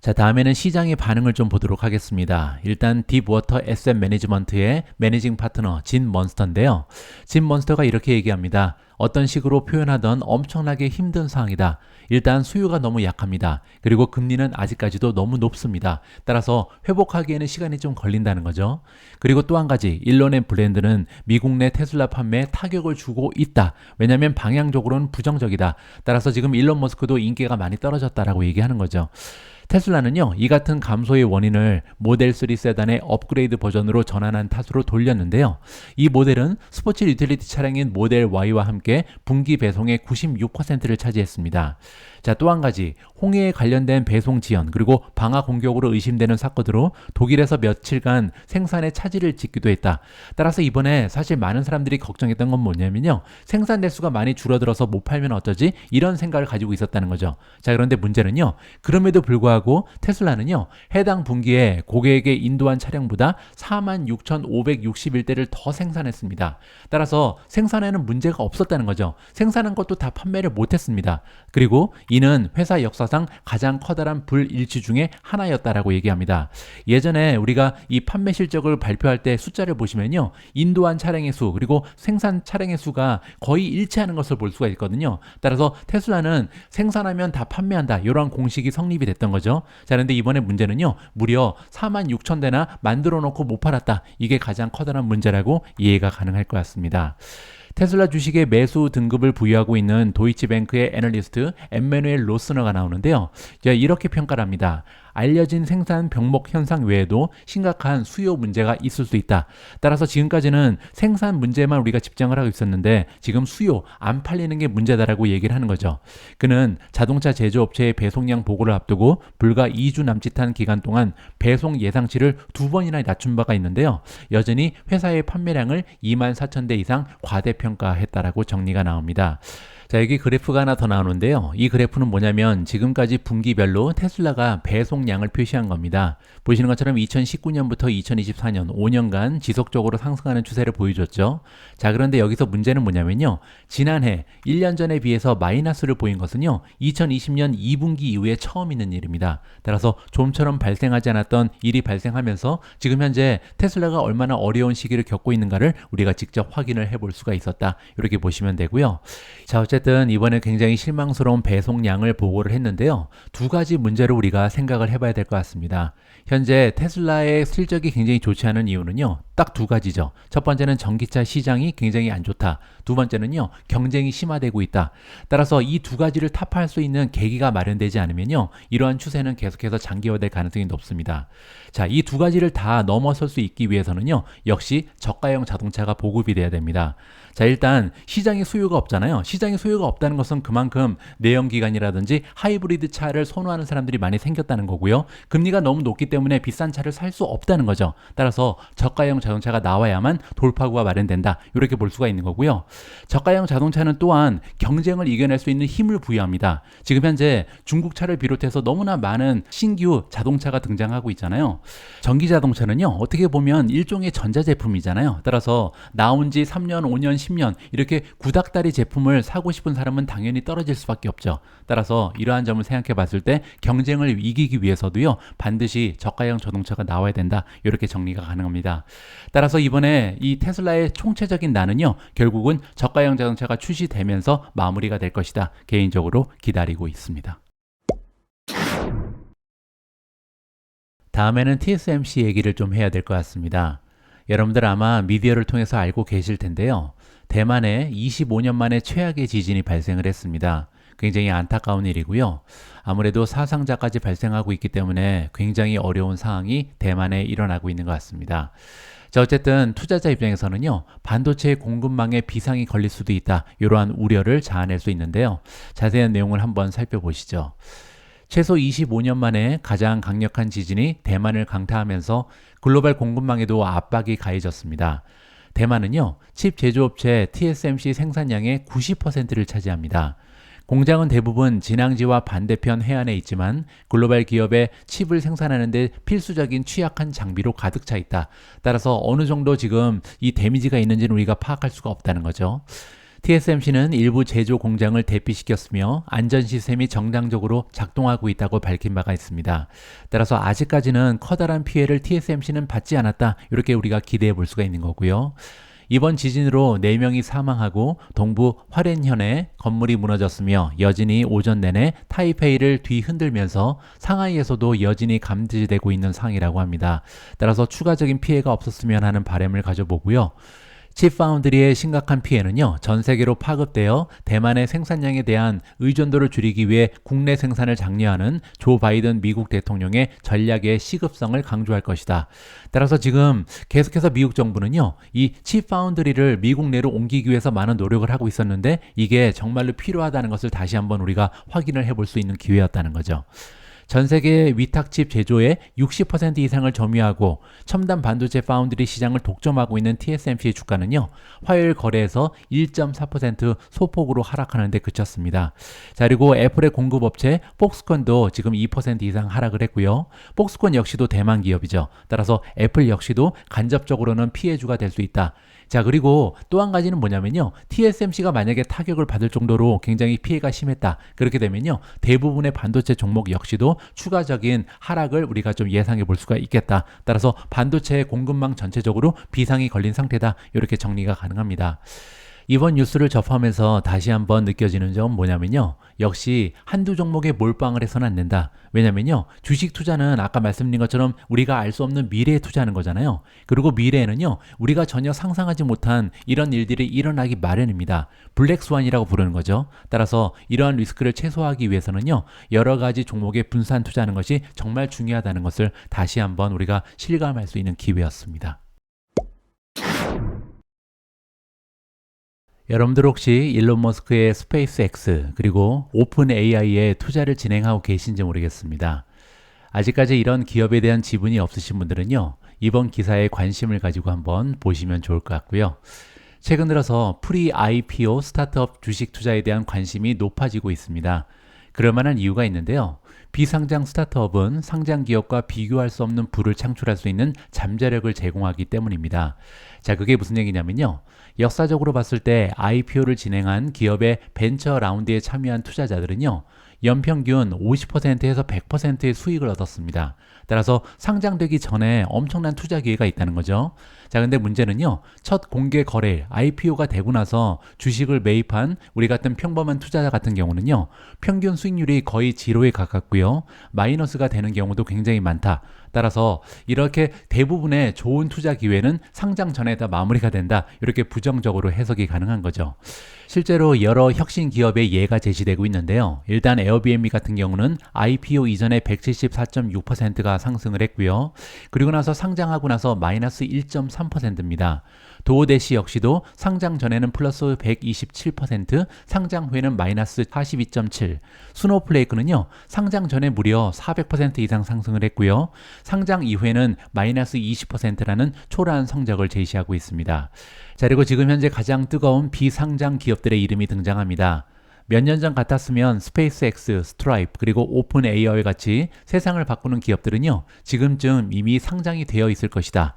자, 다음에는 시장의 반응을 좀 보도록 하겠습니다. 일단 딥워터 에셋 매니지먼트의 매니징 파트너 진 먼스터인데요. 진 먼스터가 이렇게 얘기합니다. 어떤 식으로 표현하던 엄청나게 힘든 상황이다. 일단 수요가 너무 약합니다. 그리고 금리는 아직까지도 너무 높습니다. 따라서 회복하기에는 시간이 좀 걸린다는 거죠. 그리고 또 한 가지, 일론 앤 브랜드는 미국 내 테슬라 판매에 타격을 주고 있다. 왜냐하면 방향적으로는 부정적이다. 따라서 지금 일론 머스크도 인기가 많이 떨어졌다라고 얘기하는 거죠. 테슬라는요, 이 같은 감소의 원인을 모델 3 세단의 업그레이드 버전으로 전환한 탓으로 돌렸는데요. 이 모델은 스포츠 유틸리티 차량인 모델 Y와 함께 분기 배송의 96%를 차지했습니다. 자, 또 한 가지, 홍해에 관련된 배송 지연 그리고 방화 공격으로 의심되는 사건으로 독일에서 며칠간 생산에 차질을 빚기도 했다. 따라서 이번에 사실 많은 사람들이 걱정했던 건 뭐냐면요, 생산 대수가 많이 줄어들어서 못 팔면 어쩌지? 이런 생각을 가지고 있었다는 거죠. 자, 그런데 문제는요, 그럼에도 불구하고 테슬라는요, 해당 분기에 고객에게 인도한 차량보다 46,561대를 더 생산했습니다. 따라서 생산에는 문제가 없었다는 거죠. 생산한 것도 다 판매를 못했습니다. 그리고 이는 회사 역사상 가장 커다란 불일치 중에 하나였다라고 얘기합니다. 예전에 우리가 이 판매 실적을 발표할 때 숫자를 보시면요, 인도한 차량의 수 그리고 생산 차량의 수가 거의 일치하는 것을 볼 수가 있거든요. 따라서 테슬라는 생산하면 다 판매한다, 이런 공식이 성립이 됐던 거죠. 자, 그런데 이번에 문제는요, 무려 46,000대나 만들어 놓고 못 팔았다. 이게 가장 커다란 문제라고 이해가 가능할 것 같습니다. 테슬라 주식의 매수 등급을 부여하고 있는 도이치뱅크의 애널리스트 엠마누엘 로스너가 나오는데요. 이렇게 평가를 합니다. 알려진 생산 병목 현상 외에도 심각한 수요 문제가 있을 수 있다. 따라서 지금까지는 생산 문제만 우리가 집중을 하고 있었는데 지금 수요, 안 팔리는 게 문제다라고 얘기를 하는 거죠. 그는 자동차 제조업체의 배송량 보고를 앞두고 불과 2주 남짓한 기간 동안 배송 예상치를 2번이나 낮춘 바가 있는데요. 여전히 회사의 판매량을 24,000대 이상 과대평가했다라고 정리가 나옵니다. 자, 여기 그래프가 하나 더 나오는데요. 이 그래프는 뭐냐면 지금까지 분기별로 테슬라가 배송량을 표시한 겁니다. 보시는 것처럼 2019년부터 2024년 5년간 지속적으로 상승하는 추세를 보여줬죠. 자, 그런데 여기서 문제는 뭐냐면요, 지난해 1년 전에 비해서 마이너스를 보인 것은요, 2020년 2분기 이후에 처음 있는 일입니다. 따라서 좀처럼 발생하지 않았던 일이 발생하면서 지금 현재 테슬라가 얼마나 어려운 시기를 겪고 있는가를 우리가 직접 확인을 해볼 수가 있었다, 이렇게 보시면 되고요. 자, 어쨌든 이번에 굉장히 실망스러운 배송량을 보고를 했는데요. 두 가지 문제로 우리가 생각을 해봐야 될 것 같습니다. 현재 테슬라의 실적이 굉장히 좋지 않은 이유는요, 딱 두 가지죠. 첫 번째는 전기차 시장이 굉장히 안 좋다. 두 번째는요, 경쟁이 심화되고 있다. 따라서 이 두 가지를 타파할 수 있는 계기가 마련되지 않으면요, 이러한 추세는 계속해서 장기화될 가능성이 높습니다. 자, 이 두 가지를 다 넘어설 수 있기 위해서는요, 역시 저가형 자동차가 보급이 돼야 됩니다. 자, 일단 시장에 수요가 없잖아요. 시장에 수요가 없다는 것은 그만큼 내연기관이라든지 하이브리드 차를 선호하는 사람들이 많이 생겼다는 거고요. 금리가 너무 높기 때문에 비싼 차를 살 수 없다는 거죠. 따라서 저가형 자동차가 나와야만 돌파구가 마련된다, 이렇게 볼 수가 있는 거고요. 저가형 자동차는 또한 경쟁을 이겨낼 수 있는 힘을 부여합니다. 지금 현재 중국 차를 비롯해서 너무나 많은 신규 자동차가 등장하고 있잖아요. 전기 자동차는요, 어떻게 보면 일종의 전자제품이잖아요. 따라서 나온 지 3년, 5년, 10년 이렇게 구닥다리 제품을 사고 싶은 사람은 당연히 떨어질 수밖에 없죠. 따라서 이러한 점을 생각해 봤을 때 경쟁을 이기기 위해서도요, 반드시 저가형 자동차가 나와야 된다, 이렇게 정리가 가능합니다. 따라서 이번에 이 테슬라의 총체적인 난은요, 결국은 저가형 자동차가 출시되면서 마무리가 될 것이다, 개인적으로 기다리고 있습니다. 다음에는 TSMC 얘기를 좀 해야 될 것 같습니다. 여러분들 아마 미디어를 통해서 알고 계실 텐데요. 대만에 25년 만에 최악의 지진이 발생을 했습니다. 굉장히 안타까운 일이고요. 아무래도 사상자까지 발생하고 있기 때문에 굉장히 어려운 상황이 대만에 일어나고 있는 것 같습니다. 자, 어쨌든 투자자 입장에서는요, 반도체 공급망에 비상이 걸릴 수도 있다, 이러한 우려를 자아낼 수 있는데요. 자세한 내용을 한번 살펴보시죠. 최소 25년 만에 가장 강력한 지진이 대만을 강타하면서 글로벌 공급망에도 압박이 가해졌습니다. 대만은요, 칩 제조업체 TSMC 생산량의 90%를 차지합니다. 공장은 대부분 진앙지와 반대편 해안에 있지만 글로벌 기업의 칩을 생산하는 데 필수적인 취약한 장비로 가득 차 있다. 따라서 어느 정도 지금 이 데미지가 있는지는 우리가 파악할 수가 없다는 거죠. TSMC는 일부 제조 공장을 대피시켰으며 안전 시스템이 정상적으로 작동하고 있다고 밝힌 바가 있습니다. 따라서 아직까지는 커다란 피해를 TSMC는 받지 않았다. 이렇게 우리가 기대해 볼 수가 있는 거고요. 이번 지진으로 4명이 사망하고 동부 화롄현에 건물이 무너졌으며 여진이 오전 내내 타이페이를 뒤흔들면서 상하이에서도 여진이 감지되고 있는 상황이라고 합니다. 따라서 추가적인 피해가 없었으면 하는 바람을 가져보고요. 칩파운드리의 심각한 피해는요, 전 세계로 파급되어 대만의 생산량에 대한 의존도를 줄이기 위해 국내 생산을 장려하는 조 바이든 미국 대통령의 전략의 시급성을 강조할 것이다. 따라서 지금 계속해서 미국 정부는요, 이 칩파운드리를 미국 내로 옮기기 위해서 많은 노력을 하고 있었는데 이게 정말로 필요하다는 것을 다시 한번 우리가 확인을 해볼 수 있는 기회였다는 거죠. 전 세계 위탁칩 제조의 60% 이상을 점유하고 첨단 반도체 파운드리 시장을 독점하고 있는 TSMC의 주가는요, 화요일 거래에서 1.4% 소폭으로 하락하는 데 그쳤습니다. 자, 그리고 애플의 공급업체 폭스콘도 지금 2% 이상 하락을 했고요. 폭스콘 역시도 대만 기업이죠. 따라서 애플 역시도 간접적으로는 피해주가 될 수 있다. 자, 그리고 또 한 가지는 뭐냐면요, TSMC가 만약에 타격을 받을 정도로 굉장히 피해가 심했다. 그렇게 되면요, 대부분의 반도체 종목 역시도 추가적인 하락을 우리가 좀 예상해 볼 수가 있겠다. 따라서 반도체 공급망 전체적으로 비상이 걸린 상태다. 이렇게 정리가 가능합니다. 이번 뉴스를 접하면서 다시 한번 느껴지는 점은 뭐냐면요, 역시 한두 종목에 몰빵을 해서는 안 된다. 왜냐면요, 주식 투자는 아까 말씀드린 것처럼 우리가 알 수 없는 미래에 투자하는 거잖아요. 그리고 미래에는요, 우리가 전혀 상상하지 못한 이런 일들이 일어나기 마련입니다. 블랙스완이라고 부르는 거죠. 따라서 이러한 리스크를 최소화하기 위해서는요, 여러 가지 종목에 분산 투자하는 것이 정말 중요하다는 것을 다시 한번 우리가 실감할 수 있는 기회였습니다. 여러분들 혹시 일론 머스크의 스페이스X 그리고 오픈 AI에 투자를 진행하고 계신지 모르겠습니다. 아직까지 이런 기업에 대한 지분이 없으신 분들은요, 이번 기사에 관심을 가지고 한번 보시면 좋을 것 같고요. 최근 들어서 프리-IPO 스타트업 주식 투자에 대한 관심이 높아지고 있습니다. 그럴 만한 이유가 있는데요. 비상장 스타트업은 상장 기업과 비교할 수 없는 부를 창출할 수 있는 잠재력을 제공하기 때문입니다. 자, 그게 무슨 얘기냐면요, 역사적으로 봤을 때 IPO를 진행한 기업의 벤처 라운드에 참여한 투자자들은요, 연평균 50%에서 100%의 수익을 얻었습니다. 따라서 상장되기 전에 엄청난 투자 기회가 있다는 거죠. 자, 근데 문제는요, 첫 공개 거래일 IPO가 되고 나서 주식을 매입한 우리 같은 평범한 투자자 같은 경우는요, 평균 수익률이 거의 제로에 가깝고요, 마이너스가 되는 경우도 굉장히 많다. 따라서 이렇게 대부분의 좋은 투자 기회는 상장 전에 다 마무리가 된다. 이렇게 부정적으로 해석이 가능한 거죠. 실제로 여러 혁신 기업의 예가 제시되고 있는데요. 일단 에어비앤비 같은 경우는 IPO 이전에 174.6%가 상승을 했고요. 그리고 나서 상장하고 나서 마이너스 1.3%입니다. 도어대시 역시도 상장 전에는 플러스 127%, 상장 후에는 마이너스 42.7%, 스노우플레이크는요, 상장 전에 무려 400% 이상 상승을 했고요. 상장 이후에는 마이너스 20%라는 초라한 성적을 제시하고 있습니다. 자, 그리고 지금 현재 가장 뜨거운 비상장 기업들의 이름이 등장합니다. 몇 년 전 같았으면 스페이스X, 스트라이프, 그리고 오픈 AI 같이 세상을 바꾸는 기업들은요, 지금쯤 이미 상장이 되어 있을 것이다.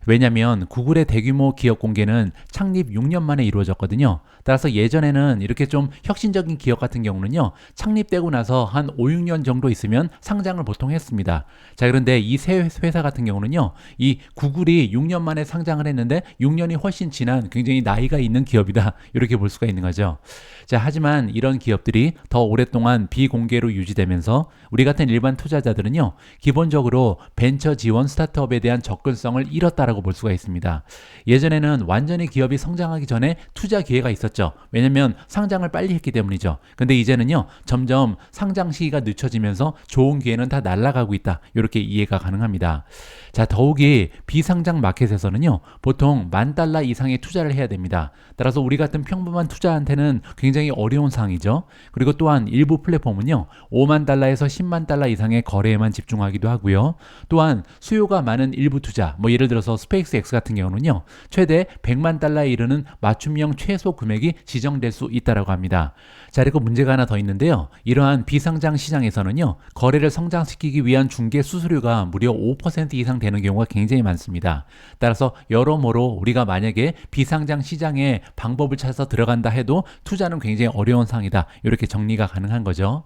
왜냐하면 구글의 대규모 기업 공개는 창립 6년 만에 이루어졌거든요. 따라서 예전에는 이렇게 좀 혁신적인 기업 같은 경우는요, 창립되고 나서 한 5, 6년 정도 있으면 상장을 보통 했습니다. 자, 그런데 이 세 회사 같은 경우는요, 이 구글이 6년 만에 상장을 했는데 6년이 훨씬 지난 굉장히 나이가 있는 기업이다. 이렇게 볼 수가 있는 거죠. 자, 하지만 이런 기업들이 더 오랫동안 비공개로 유지되면서 우리 같은 일반 투자자들은요, 기본적으로 벤처 지원 스타트업에 대한 접근성을 잃었다라고 볼 수가 있습니다. 예전에는 완전히 기업이 성장하기 전에 투자 기회가 있었죠. 왜냐면 상장을 빨리 했기 때문이죠. 근데 이제는요, 점점 상장 시기가 늦춰지면서 좋은 기회는 다 날아가고 있다. 이렇게 이해가 가능합니다. 자, 더욱이 비상장 마켓에서는요, 보통 $10,000 이상의 투자를 해야 됩니다. 따라서 우리 같은 평범한 투자한테는 굉장히 어려운 상황이죠. 그리고 또한 일부 플랫폼은요, $50,000에서 $100,000 이상의 거래에만 집중하기도 하고요. 또한 수요가 많은 일부 투자, 예를 들어서 스페이스X 같은 경우는요, 최대 100만 달러에 이르는 맞춤형 최소 금액이 지정될 수 있다라고 합니다. 자, 그리고 문제가 하나 더 있는데요. 이러한 비상장 시장에서는요, 거래를 성장시키기 위한 중개 수수료가 무려 5% 이상 되는 경우가 굉장히 많습니다. 따라서 여러모로 우리가 만약에 비상장 시장에 방법을 찾아서 들어간다 해도 투자는 굉장히 어려운 상황이다. 이렇게 정리가 가능한 거죠.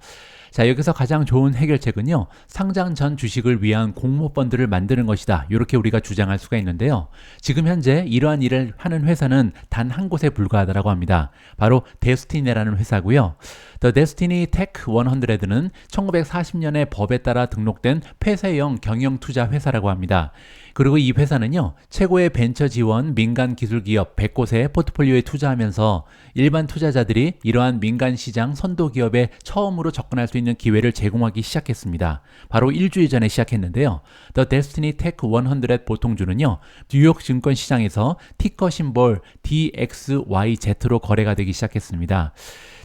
자, 여기서 가장 좋은 해결책은요, 상장 전 주식을 위한 공모펀드를 만드는 것이다. 이렇게 우리가 주장할 수가 있는데요. 지금 현재 이러한 일을 하는 회사는 단 한 곳에 불과하다고 합니다. 바로 데스티니라는 회사고요. The Destiny Tech 100는 1940년에 법에 따라 등록된 폐쇄형 경영 투자 회사라고 합니다. 그리고 이 회사는요, 최고의 벤처 지원 민간 기술 기업 100곳의 포트폴리오에 투자하면서 일반 투자자들이 이러한 민간 시장 선도 기업에 처음으로 접근할 수 있는 기회를 제공하기 시작했습니다. 바로 일주일 전에 시작했는데요. The Destiny Tech 100 보통주는요, 뉴욕 증권 시장에서 티커 심볼 DXYZ로 거래가 되기 시작했습니다.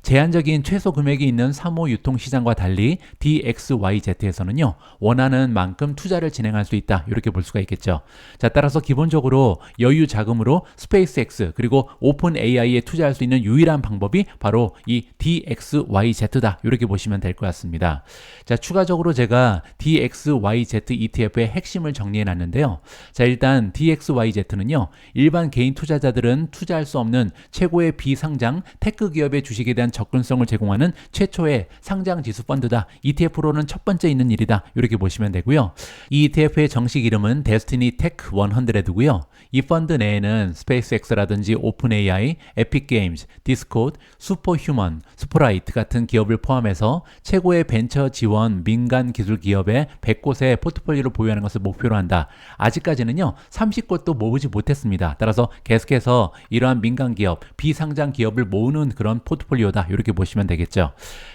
제한적인 최소 금액이 있는 사모 유통 시장과 달리 DXYZ에서는요, 원하는 만큼 투자를 진행할 수 있다. 이렇게 볼 수가 있겠죠. 자, 따라서 기본적으로 여유 자금으로 스페이스X 그리고 오픈 AI에 투자할 수 있는 유일한 방법이 바로 이 DXYZ다. 이렇게 보시면 될 것 같습니다. 자, 추가적으로 제가 DXYZ ETF의 핵심을 정리해 놨는데요. 자, 일단 DXYZ는요, 일반 개인 투자자들은 투자할 수 없는 최고의 비상장 테크 기업의 주식에 대한 접근성을 제공하는 최초의 상장 지수 펀드다. ETF로는 첫 번째 있는 일이다. 이렇게 보시면 되고요. 이 ETF의 정식 이름은 데스티니 테크 100이고요. 이 펀드 내에는 스페이스X라든지 오픈AI, 에픽게임즈, 디스코드, 슈퍼휴먼, 스프라이트 같은 기업을 포함해서 최고의 벤처 지원 민간 기술 기업의 100곳의 포트폴리오를 보유하는 것을 목표로 한다. 아직까지는요, 30곳도 모으지 못했습니다. 따라서 계속해서 이러한 민간 기업, 비상장 기업을 모으는 그런 포트폴리오다. 이렇게 보시면 되겠죠.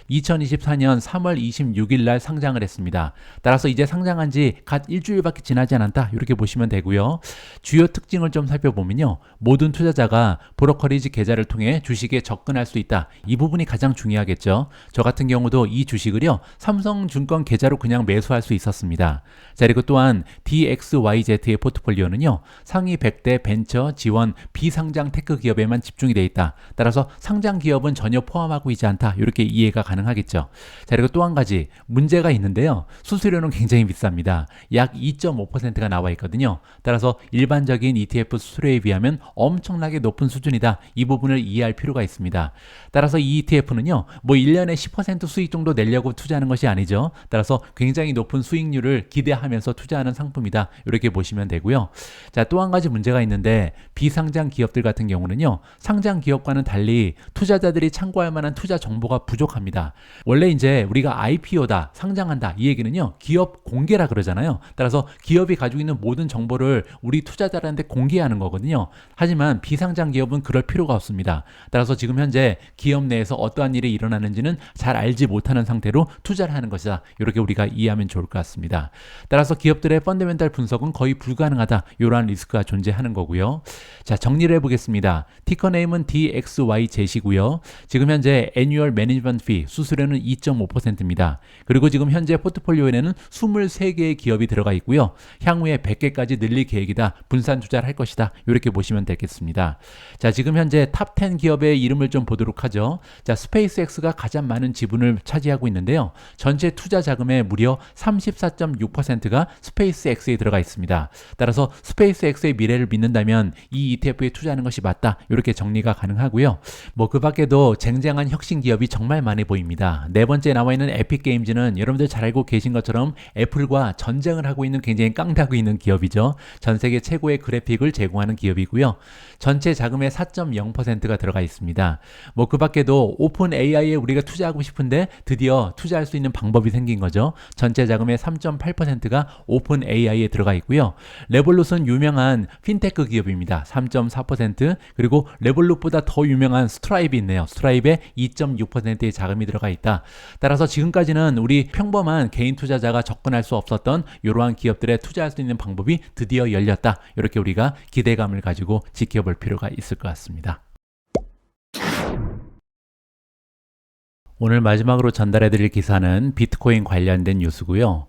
2024년 3월 26일 날 상장을 했습니다. 따라서 이제 상장한 지 갓 일주일밖에 지나지 않았다. 이렇게 보시면 되고요. 주요 특징을 좀 살펴보면요, 모든 투자자가 브로커리지 계좌를 통해 주식에 접근할 수 있다. 이 부분이 가장 중요하겠죠. 저 같은 경우도 이 주식을요, 삼성증권 계좌로 그냥 매수할 수 있었습니다. 자, 그리고 또한 DXYZ의 포트폴리오는요, 상위 100대 벤처 지원 비상장 테크 기업에만 집중이 되어 있다. 따라서 상장 기업은 전혀 포함하고 있지 않다. 이렇게 이해가 가능하겠죠. 자, 그리고 또 한 가지 문제가 있는데요. 수수료는 굉장히 비쌉니다. 약 2.5%가 나와 있거든요. 따라서 일반적인 ETF 수수료에 비하면 엄청나게 높은 수준이다. 이 부분을 이해할 필요가 있습니다. 따라서 이 ETF는요, 뭐 1년에 10% 수익 정도 내려고 투자하는 것이 아니죠. 따라서 굉장히 높은 수익률을 기대하면서 투자하는 상품이다. 이렇게 보시면 되고요. 자, 또 한 가지 문제가 있는데, 비상장 기업들 같은 경우는요, 상장 기업과는 달리 투자자들이 참고할 만한 투자 정보가 부족합니다. 원래 이제 우리가 IPO다, 상장한다, 이 얘기는요, 기업 공개라 그러잖아요. 따라서 기업이 가지고 있는 모든 정보를 우리 투자자들한테 공개하는 거거든요. 하지만 비상장 기업은 그럴 필요가 없습니다. 따라서 지금 현재 기업 내에서 어떠한 일이 일어나는지는 잘 알지 못하는 상태로 투자를 하는 것이다. 이렇게 우리가 이해하면 좋을 것 같습니다. 따라서 기업들의 펀더멘탈 분석은 거의 불가능하다. 이러한 리스크가 존재하는 거고요. 자, 정리를 해보겠습니다. 티커 네임은 DXYZ이고요. 지금 현재 애뉴얼 매니지먼트 피 수수료는 2.5%입니다. 그리고 지금 현재 포트폴리오에는 23개의 기업이 들어가 있고요. 향후에 100개까지 늘릴 계획이다. 분산 투자를 할 것이다. 이렇게 보시면 되겠습니다. 자, 지금 현재 탑 10 기업의 이름을 좀 보도록 하죠. 자, 스페이스X가 가장 많은 지분을 차지하고 있는데요. 전체 투자 자금의 무려 34.6%가 스페이스X에 들어가 있습니다. 따라서 스페이스X의 미래를 믿는다면 이 ETF에 투자하는 것이 맞다. 이렇게 정리가 가능하고요. 뭐 그 밖에도 쟁쟁한 혁신 기업이 정말 많이 보입니다. 네 번째 나와 있는 에픽게임즈는 여러분들 잘 알고 계신 것처럼 애플과 전쟁을 하고 있는 굉장히 깡다구 있는 기업이죠. 전 세계 최고의 그래픽을 제공하는 기업이고요. 전체 자금의 4.0%가 들어가 있습니다. 뭐 그 밖에도 오픈 AI에 우리가 투자하고 싶은데 드디어 투자할 수 있는 방법이 생긴 거죠. 전체 자금의 3.8%가 오픈 AI에 들어가 있고요. 레볼룻은 유명한 핀테크 기업입니다. 3.4%, 그리고 레볼룻보다 더 유명한 스트라이브 있네요. 스트라이브에 2.6%의 자금이 들어가 있다. 따라서 지금까지는 우리 평범한 개인 투자자가 접근할 수 없었던 이러한 기업들에 투자할 수 있는 방법이 드디어 열렸다. 이렇게 우리가 기대감을 가지고 지켜볼 필요가 있을 것 같습니다. 오늘 마지막으로 전달해드릴 기사는 비트코인 관련된 뉴스고요.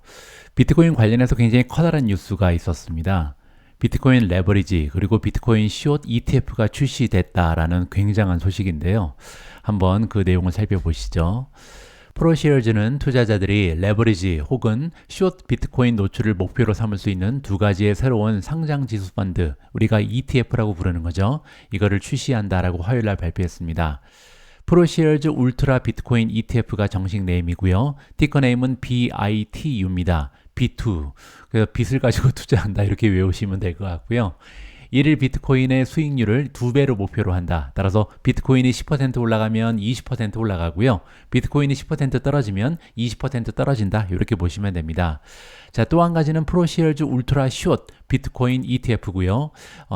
비트코인 관련해서 굉장히 커다란 뉴스가 있었습니다. 비트코인 레버리지 그리고 비트코인 숏 ETF가 출시됐다라는 굉장한 소식인데요. 한번 그 내용을 살펴보시죠. 프로시어즈는 투자자들이 레버리지 혹은 숏 비트코인 노출을 목표로 삼을 수 있는 두 가지의 새로운 상장 지수 펀드, 우리가 ETF라고 부르는 거죠. 이거를 출시한다라고 화요일 날 발표했습니다. 프로시어즈 울트라 비트코인 ETF가 정식 네임이고요. 티커 네임은 BITU입니다. B2. 그래서 빚을 가지고 투자한다 이렇게 외우시면 될 것 같고요. 1일 비트코인의 수익률을 2배로 목표로 한다. 따라서 비트코인이 10% 올라가면 20% 올라가고요. 비트코인이 10% 떨어지면 20% 떨어진다. 이렇게 보시면 됩니다. 자, 또 한 가지는 프로시어즈 울트라 숏 비트코인 ETF고요.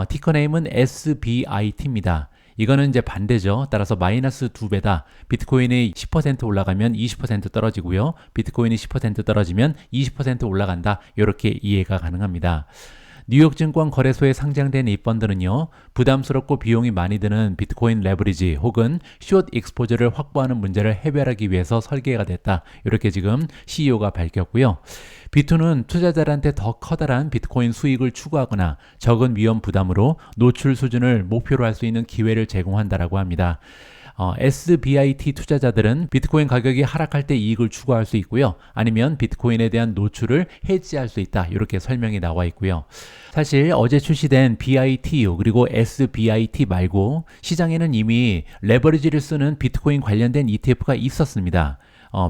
티커 네임은 SBIT입니다. 이거는 이제 반대죠. 따라서 마이너스 2배다. 비트코인이 10% 올라가면 20% 떨어지고요. 비트코인이 10% 떨어지면 20% 올라간다. 이렇게 이해가 가능합니다. 뉴욕증권 거래소에 상장된 이 펀드는요, 부담스럽고 비용이 많이 드는 비트코인 레버리지 혹은 숏 익스포저를 확보하는 문제를 해결하기 위해서 설계가 됐다. 이렇게 지금 CEO가 밝혔고요. B2는 투자자들한테 더 커다란 비트코인 수익을 추구하거나 적은 위험 부담으로 노출 수준을 목표로 할 수 있는 기회를 제공한다라고 합니다. SBIT 투자자들은 비트코인 가격이 하락할 때 이익을 추구할 수 있고요. 아니면 비트코인에 대한 노출을 해지할 수 있다. 이렇게 설명이 나와 있고요. 사실 어제 출시된 BITU 그리고 SBIT 말고 시장에는 이미 레버리지를 쓰는 비트코인 관련된 ETF가 있었습니다.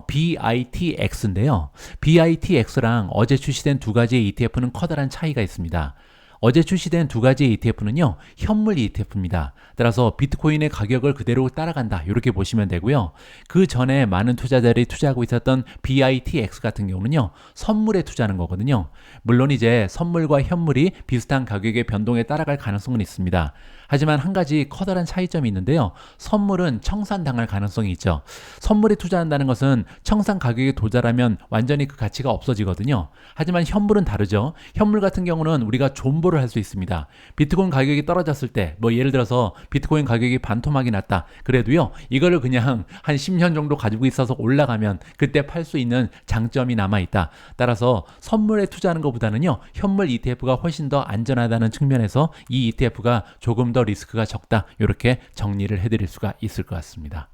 BITX인데요. BITX랑 어제 출시된 두 가지의 ETF는 커다란 차이가 있습니다. 어제 출시된 두 가지의 ETF는요, 현물 ETF입니다. 따라서 비트코인의 가격을 그대로 따라간다. 이렇게 보시면 되고요. 그 전에 많은 투자자들이 투자하고 있었던 BITX 같은 경우는요, 선물에 투자하는 거거든요. 물론 이제 선물과 현물이 비슷한 가격의 변동에 따라갈 가능성은 있습니다. 하지만 한 가지 커다란 차이점이 있는데요. 선물은 청산당할 가능성이 있죠. 선물에 투자한다는 것은 청산 가격에 도달하면 완전히 그 가치가 없어지거든요. 하지만 현물은 다르죠. 현물 같은 경우는 우리가 존버를 할 수 있습니다. 비트코인 가격이 떨어졌을 때, 뭐 예를 들어서 비트코인 가격이 반토막이 났다. 그래도요, 이거를 그냥 한 10년 정도 가지고 있어서 올라가면 그때 팔 수 있는 장점이 남아있다. 따라서 선물에 투자하는 것보다는요, 현물 ETF가 훨씬 더 안전하다는 측면에서 이 ETF가 조금 더 리스크가 적다. 이렇게 정리를 해드릴 수가 있을 것 같습니다.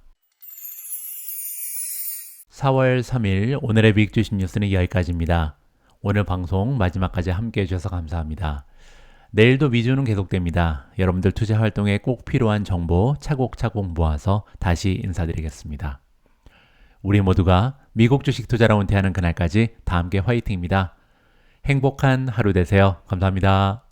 4월 3일 오늘의 빅 주식 뉴스는 여기까지입니다. 오늘 방송 마지막까지 함께 해주셔서 감사합니다. 내일도 미주는 계속됩니다. 여러분들 투자 활동에 꼭 필요한 정보 차곡차곡 모아서 다시 인사드리겠습니다. 우리 모두가 미국 주식 투자로 은퇴하는 그날까지 다 함께 화이팅입니다. 행복한 하루 되세요. 감사합니다.